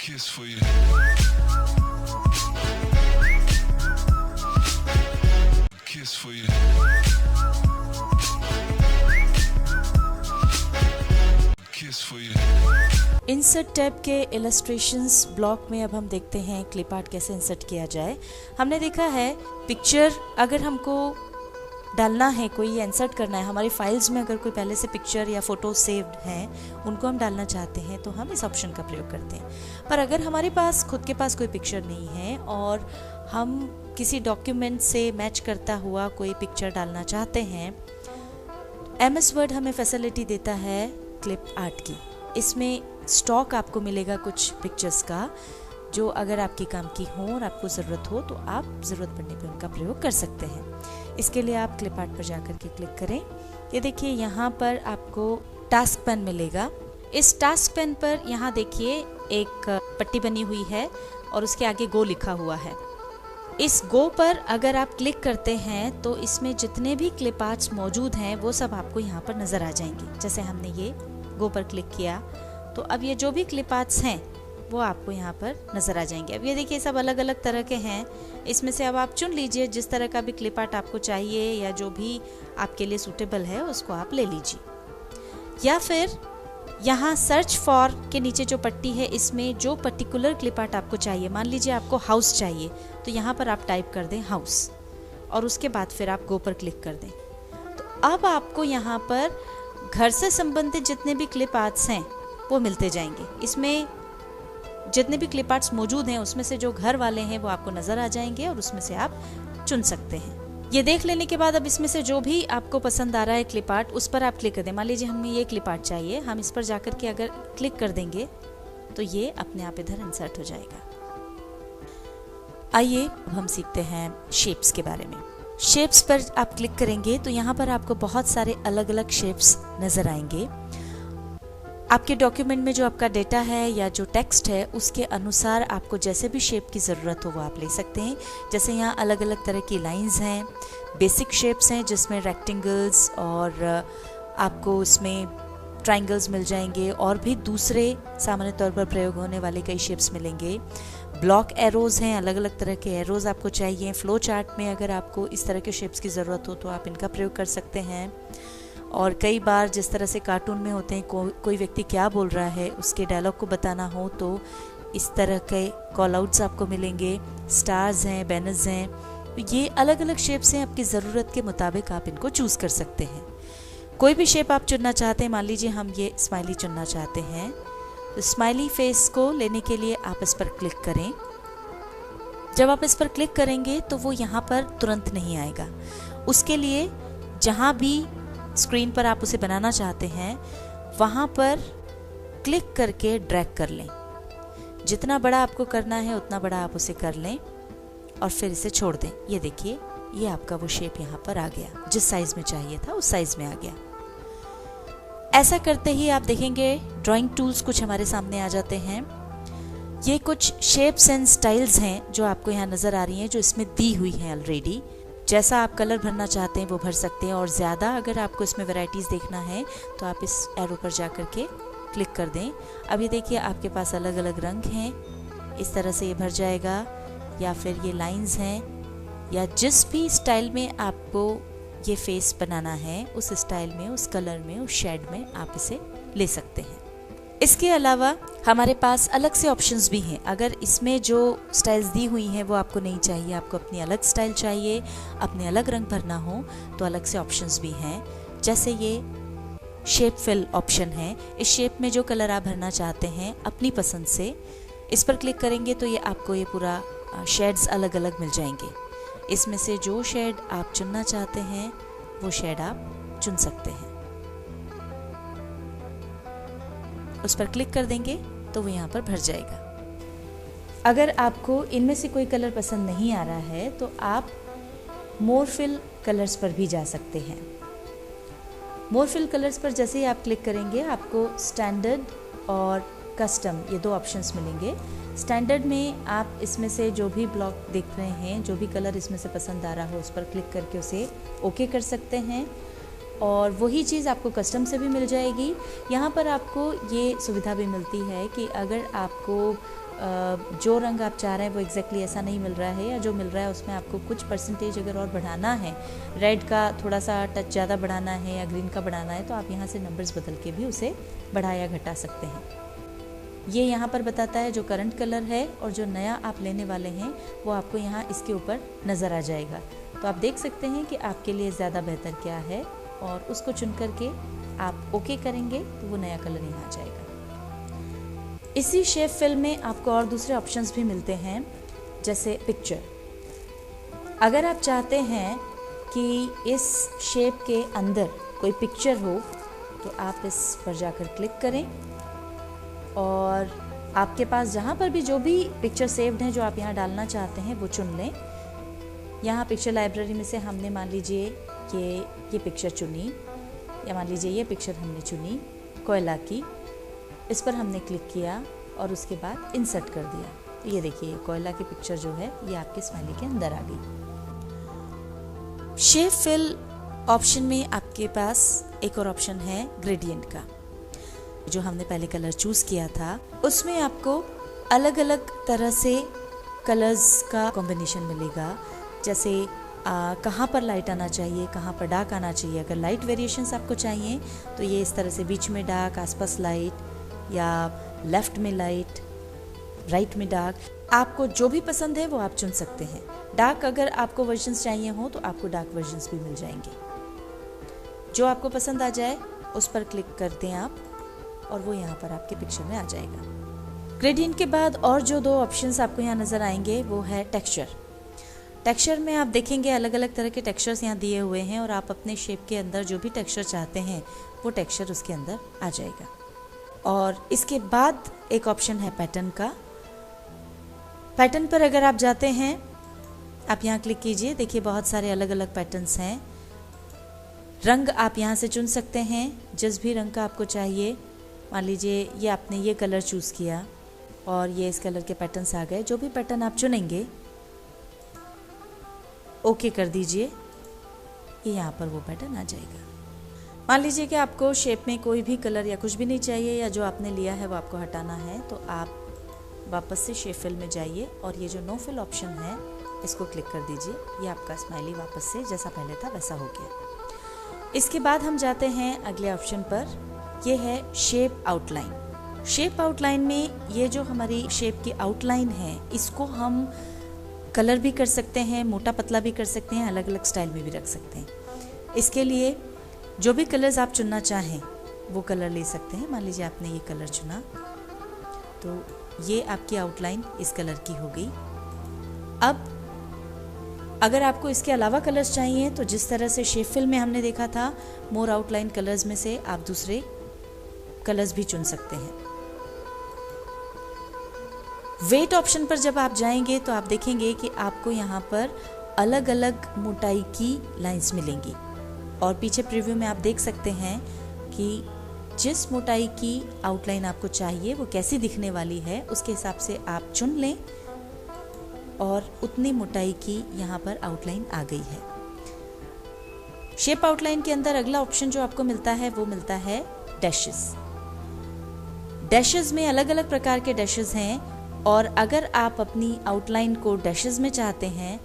kiss for you. Kiss for you. Kiss for you. Insert tab के illustrations block में अब हम देखते हैं क्लिप आर्ट कैसे इंसर्ट किया जाए। हमने देखा है पिक्चर अगर हमको डालना है, कोई इंसर्ट करना है, हमारी फाइल्स में अगर कोई पहले से पिक्चर या फ़ोटो सेव्ड हैं, उनको हम डालना चाहते हैं तो हम इस ऑप्शन का प्रयोग करते हैं। पर अगर हमारे पास खुद के पास कोई पिक्चर नहीं है और हम किसी डॉक्यूमेंट से मैच करता हुआ कोई पिक्चर डालना चाहते हैं, MS वर्ड हमें फैसिलिटी देता है क्लिप आर्ट की। इसमें स्टॉक आपको मिलेगा कुछ पिक्चर्स का, जो अगर आपके काम की हो और आपको ज़रूरत हो तो आप ज़रूरत पड़ने पर उनका प्रयोग कर सकते हैं। इसके लिए आप क्लिप आर्ट पर जाकर के क्लिक करें। ये देखिए यहाँ पर आपको टास्क पेन मिलेगा। इस टास्क पेन पर यहाँ देखिए एक पट्टी बनी हुई है और उसके आगे गो लिखा हुआ है। इस गो पर अगर आप क्लिक करते हैं तो इसमें जितने भी क्लिप आर्ट्स मौजूद हैं वो सब आपको यहाँ पर नज़र आ जाएंगे। जैसे हमने ये गो पर क्लिक किया तो अब ये जो भी क्लिप आर्ट्स हैं वो आपको यहाँ पर नज़र आ जाएंगे। अब ये देखिए सब अलग अलग तरह के हैं। इसमें से अब आप चुन लीजिए जिस तरह का भी क्लिप आर्ट आपको चाहिए या जो भी आपके लिए सूटेबल है उसको आप ले लीजिए। या फिर यहाँ सर्च फॉर के नीचे जो पट्टी है इसमें जो पर्टिकुलर क्लिप आर्ट आपको चाहिए, मान लीजिए आपको हाउस चाहिए तो यहाँ पर आप टाइप कर दें हाउस और उसके बाद फिर आप गो पर क्लिक कर दें। तो अब आपको यहाँ पर घर से संबंधित जितने भी क्लिप आर्ट्स हैं वो मिलते जाएंगे। इसमें जितने भी क्लिप आर्ट्स मौजूद हैं उसमें से जो घर वाले हैं वो आपको नज़र आ जाएंगे और उसमें से आप चुन सकते हैं। ये देख लेने के बाद अब इसमें से जो भी आपको पसंद आ रहा है क्लिप आर्ट उस पर आप क्लिक कर दें। मान लीजिए हमें ये क्लिप आर्ट चाहिए, हम इस पर जाकर के अगर क्लिक कर देंगे तो ये अपने आप इधर इंसर्ट हो जाएगा। आइए अब हम सीखते हैं शेप्स के बारे में। शेप्स पर आप क्लिक करेंगे तो यहाँ पर आपको बहुत सारे अलग अलग शेप्स नज़र आएंगे। आपके डॉक्यूमेंट में जो आपका डेटा है या जो टेक्स्ट है उसके अनुसार आपको जैसे भी शेप की ज़रूरत हो वो आप ले सकते हैं। जैसे यहाँ अलग अलग तरह की लाइंस हैं, बेसिक शेप्स हैं जिसमें रेक्टेंगल्स और आपको इसमें ट्रायंगल्स मिल जाएंगे और भी दूसरे सामान्य तौर पर प्रयोग होने वाले कई शेप्स मिलेंगे। ब्लॉक एरोज़ हैं, अलग अलग तरह के एरोज़ आपको चाहिए। फ्लो चार्ट में अगर आपको इस तरह के शेप्स की ज़रूरत हो तो आप इनका प्रयोग कर सकते हैं। और कई बार जिस तरह से कार्टून में होते हैं, कोई व्यक्ति क्या बोल रहा है उसके डायलॉग को बताना हो तो इस तरह के कॉल आउट्स आपको मिलेंगे। स्टार्स हैं, बैनर्स हैं, ये अलग अलग शेप्स हैं। आपकी ज़रूरत के मुताबिक आप इनको चूज़ कर सकते हैं। कोई भी शेप आप चुनना चाहते हैं, मान लीजिए हम ये स्माइली चुनना चाहते हैं तो स्माइली फेस को लेने के लिए आप इस पर क्लिक करें। जब आप इस पर क्लिक करेंगे तो वो यहाँ पर तुरंत नहीं आएगा। उसके लिए जहाँ भी स्क्रीन पर आप उसे बनाना चाहते हैं वहाँ पर क्लिक करके ड्रैग कर लें। जितना बड़ा आपको करना है उतना बड़ा आप उसे कर लें और फिर इसे छोड़ दें। ये देखिए ये आपका वो शेप यहाँ पर आ गया, जिस साइज़ में चाहिए था उस साइज़ में आ गया। ऐसा करते ही आप देखेंगे ड्राइंग टूल्स कुछ हमारे सामने आ जाते हैं। ये कुछ शेप्स एंड स्टाइल्स हैं जो आपको यहाँ नज़र आ रही हैं, जो इसमें दी हुई हैं ऑलरेडी। जैसा आप कलर भरना चाहते हैं वो भर सकते हैं और ज़्यादा अगर आपको इसमें वैरायटीज़ देखना है तो आप इस एरो पर जा कर के क्लिक कर दें। अब ये देखिए आपके पास अलग अलग रंग हैं, इस तरह से ये भर जाएगा। या फिर ये लाइंस हैं या जिस भी स्टाइल में आपको ये फेस बनाना है उस स्टाइल में, उस कलर में, उस शेड में आप इसे ले सकते हैं। इसके अलावा हमारे पास अलग से ऑप्शंस भी हैं। अगर इसमें जो स्टाइल्स दी हुई हैं वो आपको नहीं चाहिए, आपको अपनी अलग स्टाइल चाहिए, अपने अलग रंग भरना हो तो अलग से ऑप्शंस भी हैं। जैसे ये शेप फिल ऑप्शन है, इस शेप में जो कलर आप भरना चाहते हैं अपनी पसंद से इस पर क्लिक करेंगे तो ये आपको ये पूरा शेड्स अलग अलग मिल जाएंगे। इसमें से जो शेड आप चुनना चाहते हैं वो शेड आप चुन सकते हैं। उस पर क्लिक कर देंगे तो वो यहाँ पर भर जाएगा। अगर आपको इनमें से कोई कलर पसंद नहीं आ रहा है तो आप मोर फिल कलर्स पर भी जा सकते हैं। मोर फिल कलर्स पर जैसे ही आप क्लिक करेंगे आपको स्टैंडर्ड और कस्टम ये दो ऑप्शंस मिलेंगे। स्टैंडर्ड में आप इसमें से जो भी ब्लॉक देख रहे हैं, जो भी कलर इसमें से पसंद आ रहा हो उस पर क्लिक करके उसे ओके कर सकते हैं और वही चीज़ आपको कस्टम से भी मिल जाएगी। यहाँ पर आपको ये सुविधा भी मिलती है कि अगर आपको जो रंग आप चाह रहे हैं वो एग्जैक्टली ऐसा नहीं मिल रहा है, या जो मिल रहा है उसमें आपको कुछ परसेंटेज अगर और बढ़ाना है, रेड का थोड़ा सा टच ज़्यादा बढ़ाना है या ग्रीन का बढ़ाना है, तो आप यहाँ से नंबर्स बदल के भी उसे बढ़ा या घटा सकते हैं। ये यहाँ पर बताता है जो करंट कलर है और जो नया आप लेने वाले हैं वो आपको यहाँ इसके ऊपर नज़र आ जाएगा। तो आप देख सकते हैं कि आपके लिए ज़्यादा बेहतर क्या है, और उसको चुन करके आप ओके करेंगे तो वो नया कलर यहाँ आ जाएगा। इसी शेप फिल में आपको और दूसरे ऑप्शंस भी मिलते हैं, जैसे पिक्चर। अगर आप चाहते हैं कि इस शेप के अंदर कोई पिक्चर हो तो आप इस पर जाकर क्लिक करें, और आपके पास जहाँ पर भी जो भी पिक्चर सेव्ड हैं जो आप यहाँ डालना चाहते हैं वो चुन लें। यहाँ पिक्चर लाइब्रेरी में से हमने मान लीजिए कि ये पिक्चर चुनी, या मान लीजिए ये पिक्चर हमने चुनी कोयला की, इस पर हमने क्लिक किया और उसके बाद इंसर्ट कर दिया। तो ये देखिए कोयला की पिक्चर जो है ये आपके स्माइली के अंदर आ गई। शेप फिल ऑप्शन में आपके पास एक और ऑप्शन है ग्रेडियंट का। जो हमने पहले कलर चूज़ किया था उसमें आपको अलग अलग तरह से कलर्स का कॉम्बिनेशन मिलेगा, जैसे कहाँ पर लाइट आना चाहिए, कहाँ पर डार्क आना चाहिए। अगर लाइट वेरिएशंस आपको चाहिए तो ये इस तरह से बीच में डार्क, आसपास लाइट, या लेफ्ट में लाइट, राइट में डार्क, आपको जो भी पसंद है वो आप चुन सकते हैं। डार्क अगर आपको वर्जन्स चाहिए हो तो आपको डार्क वर्जन्स भी मिल जाएंगे। जो आपको पसंद आ जाए उस पर क्लिक कर दें आप, और वो यहाँ पर आपके पिक्चर में आ जाएगा। ग्रेडियंट के बाद और जो दो ऑप्शंस आपको यहाँ नज़र आएंगे वो है टेक्सचर। टेक्सचर में आप देखेंगे अलग अलग तरह के टेक्सचर्स यहाँ दिए हुए हैं, और आप अपने शेप के अंदर जो भी टेक्सचर चाहते हैं वो टेक्सचर उसके अंदर आ जाएगा। और इसके बाद एक ऑप्शन है पैटर्न का। पैटर्न पर अगर आप जाते हैं, आप यहाँ क्लिक कीजिए, देखिए बहुत सारे अलग अलग पैटर्न्स हैं। रंग आप यहाँ से चुन सकते हैं, जिस भी रंग का आपको चाहिए। मान लीजिए ये आपने ये कलर चूज़ किया और ये इस कलर के पैटर्न्स आ गए। जो भी पैटर्न आप चुनेंगे ओके कर दीजिए, ये यहाँ पर वो पैटर्न आ जाएगा। मान लीजिए कि आपको शेप में कोई भी कलर या कुछ भी नहीं चाहिए, या जो आपने लिया है वो आपको हटाना है, तो आप वापस से शेप फिल में जाइए और ये जो नो फिल ऑप्शन है इसको क्लिक कर दीजिए। ये आपका स्माइली वापस से जैसा पहले था वैसा हो गया। इसके बाद हम जाते हैं अगले ऑप्शन पर, ये है शेप आउटलाइन। शेप आउटलाइन में ये जो हमारी शेप की आउटलाइन है इसको हम कलर भी कर सकते हैं, मोटा पतला भी कर सकते हैं, अलग अलग स्टाइल में भी रख सकते हैं। इसके लिए जो भी कलर्स आप चुनना चाहें वो कलर ले सकते हैं। मान लीजिए आपने ये कलर चुना तो ये आपकी आउटलाइन इस कलर की हो गई। अब अगर आपको इसके अलावा कलर्स चाहिए तो जिस तरह से शेप फिल में हमने देखा था, मोर आउटलाइन कलर्स में से आप दूसरे कलर्स भी चुन सकते हैं। वेट ऑप्शन पर जब आप जाएंगे तो आप देखेंगे कि आपको यहाँ पर अलग अलग मोटाई की लाइंस मिलेंगी, और पीछे प्रीव्यू में आप देख सकते हैं कि जिस मोटाई की आउटलाइन आपको चाहिए वो कैसी दिखने वाली है, उसके हिसाब से आप चुन लें, और उतनी मोटाई की यहाँ पर आउटलाइन आ गई है। शेप आउटलाइन के अंदर अगला ऑप्शन जो आपको मिलता है वो मिलता है डैशेस। डैशेस में अलग अलग प्रकार के डैशेस हैं, और अगर आप अपनी आउटलाइन को डैशेस में चाहते हैं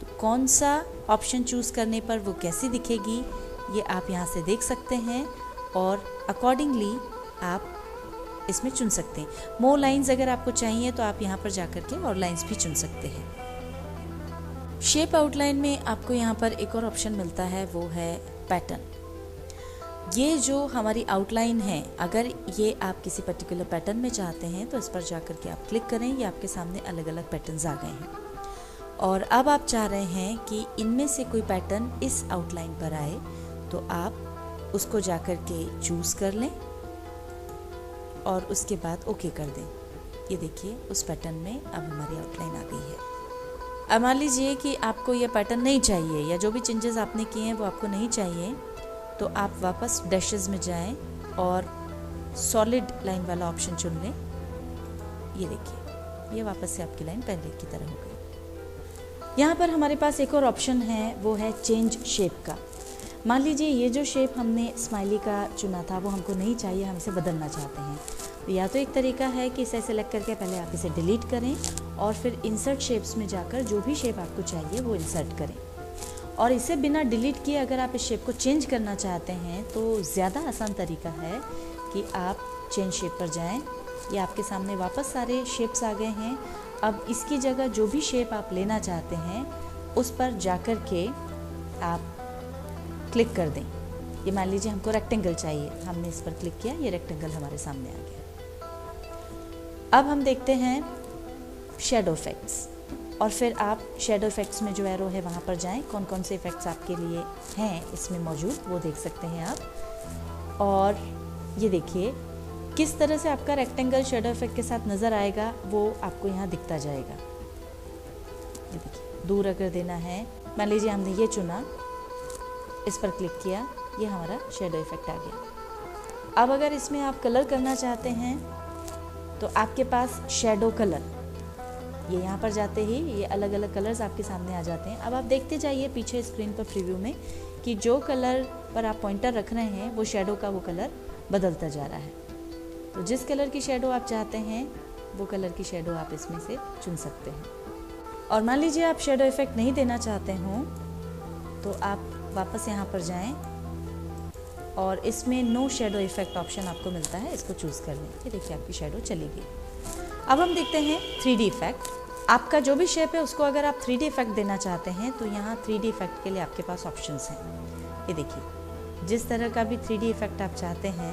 तो कौन सा ऑप्शन चूज़ करने पर वो कैसी दिखेगी ये आप यहाँ से देख सकते हैं, और अकॉर्डिंगली आप इसमें चुन सकते हैं। मोर लाइंस अगर आपको चाहिए तो आप यहाँ पर जाकर के और लाइंस भी चुन सकते हैं। शेप आउटलाइन में आपको यहाँ पर एक और ऑप्शन मिलता है, वो है पैटर्न। ये जो हमारी आउटलाइन है, अगर ये आप किसी पर्टिकुलर पैटर्न में चाहते हैं तो इस पर जाकर के आप क्लिक करें। ये आपके सामने अलग अलग पैटर्न्स आ गए हैं, और अब आप चाह रहे हैं कि इनमें से कोई पैटर्न इस आउटलाइन पर आए, तो आप उसको जाकर के चूज़ कर लें और उसके बाद ओके कर दें। ये देखिए उस पैटर्न में अब हमारी आउटलाइन आ गई है। अब मान लीजिए कि आपको ये पैटर्न नहीं चाहिए, या जो भी चेंजेस आपने किए हैं वो आपको नहीं चाहिए, तो आप वापस डैशेस में जाएं और सॉलिड लाइन वाला ऑप्शन चुन लें। ये देखिए ये वापस से आपकी लाइन पहले की तरह हो गई। यहाँ पर हमारे पास एक और ऑप्शन है, वो है चेंज शेप का। मान लीजिए ये जो शेप हमने स्माइली का चुना था वो हमको नहीं चाहिए, हम इसे बदलना चाहते हैं, या तो एक तरीका है कि इसे सेलेक्ट करके पहले आप इसे डिलीट करें और फिर इंसर्ट शेप्स में जाकर जो भी शेप आपको चाहिए वो इंसर्ट करें। और इसे बिना डिलीट किए अगर आप इस शेप को चेंज करना चाहते हैं तो ज़्यादा आसान तरीका है कि आप चेंज शेप पर जाएं। ये आपके सामने वापस सारे शेप्स आ गए हैं। अब इसकी जगह जो भी शेप आप लेना चाहते हैं उस पर जाकर के आप क्लिक कर दें। ये मान लीजिए हमको रेक्टेंगल चाहिए, हमने इस पर क्लिक किया, ये रेक्टेंगल हमारे सामने आ गया। अब हम देखते हैं शेडो इफेक्ट्स और फिर आप शेडो इफेक्ट्स में जो एरो है वहाँ पर जाएं। कौन कौन से इफेक्ट्स आपके लिए हैं इसमें मौजूद वो देख सकते हैं आप। और ये देखिए किस तरह से आपका रेक्टेंगल शेडो इफेक्ट के साथ नज़र आएगा वो आपको यहाँ दिखता जाएगा। ये देखिए दूर अगर देना है, मान लीजिए हमने ये चुना, इस पर क्लिक किया, ये हमारा शेडो इफेक्ट आ गया। अब अगर इसमें आप कलर करना चाहते हैं तो आपके पास शेडो कलर, ये यहाँ पर जाते ही ये अलग अलग कलर्स आपके सामने आ जाते हैं। अब आप देखते जाइए पीछे स्क्रीन पर प्रीव्यू में कि जो कलर पर आप पॉइंटर रख रहे हैं वो शेडो का वो कलर बदलता जा रहा है। तो जिस कलर की शेडो आप चाहते हैं वो कलर की शेडो आप इसमें से चुन सकते हैं। और मान लीजिए आप शेडो इफेक्ट नहीं देना चाहते हों तो आप वापस यहाँ पर जाएं और इसमें नो शेडो इफेक्ट ऑप्शन आपको मिलता है, इसको चूज़ कर लें। ये देखिए आपकी शेडो चली गई। अब हम देखते हैं 3D इफेक्ट। आपका जो भी शेप है उसको अगर आप 3D इफेक्ट देना चाहते हैं तो यहाँ 3D इफेक्ट के लिए आपके पास ऑप्शंस हैं। ये देखिए जिस तरह का भी 3D इफेक्ट आप चाहते हैं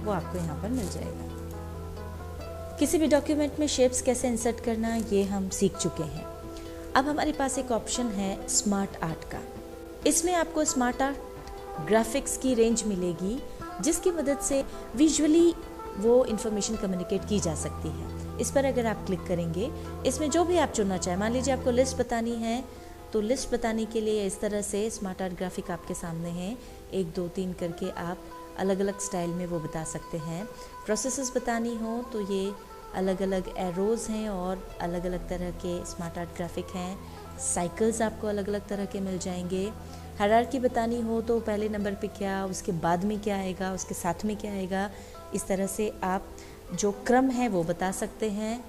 वो आपको यहाँ पर मिल जाएगा। किसी भी डॉक्यूमेंट में शेप्स कैसे इंसर्ट करना ये हम सीख चुके हैं। अब हमारे पास एक ऑप्शन है स्मार्ट आर्ट का। इसमें आपको स्मार्ट आर्ट ग्राफिक्स की रेंज मिलेगी जिसकी मदद से विजुअली वो इन्फॉर्मेशन कम्युनिकेट की जा सकती है। इस पर अगर आप क्लिक करेंगे, इसमें जो भी आप चुनना चाहें, मान लीजिए आपको लिस्ट बतानी है तो लिस्ट बताने के लिए इस तरह से स्मार्ट आर्ट ग्राफिक आपके सामने है। 1 2 3 करके आप अलग अलग स्टाइल में वो बता सकते हैं। प्रोसेसेस बतानी हो तो ये अलग अलग एरोज़ हैं और अलग अलग तरह के स्मार्ट आर्ट ग्राफिक हैं। साइकिल्स आपको अलग अलग तरह के मिल जाएंगे। हायरार्की बतानी हो तो पहले नंबर पे क्या, उसके बाद में क्या आएगा, उसके साथ में क्या आएगा, इस तरह से आप जो क्रम है वो बता सकते हैं।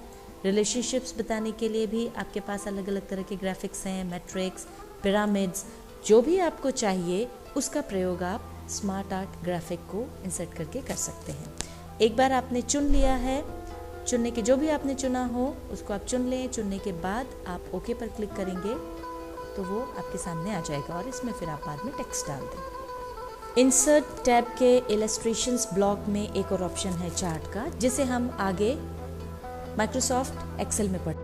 रिलेशनशिप्स बताने के लिए भी आपके पास अलग अलग तरह के ग्राफिक्स हैं, मैट्रिक्स, पिरामिड्स, जो भी आपको चाहिए उसका प्रयोग आप स्मार्ट आर्ट ग्राफिक को इंसर्ट करके कर सकते हैं। एक बार आपने चुन लिया है, चुनने के जो भी आपने चुना हो उसको आप चुन लें। चुनने के बाद आप ओके पर क्लिक करेंगे तो वो आपके सामने आ जाएगा और इसमें फिर आप बाद में टेक्स्ट डाल दें। इंसर्ट टैब के इलस्ट्रेशंस ब्लॉक में एक और ऑप्शन है चार्ट का, जिसे हम आगे माइक्रोसॉफ्ट एक्सेल में पढ़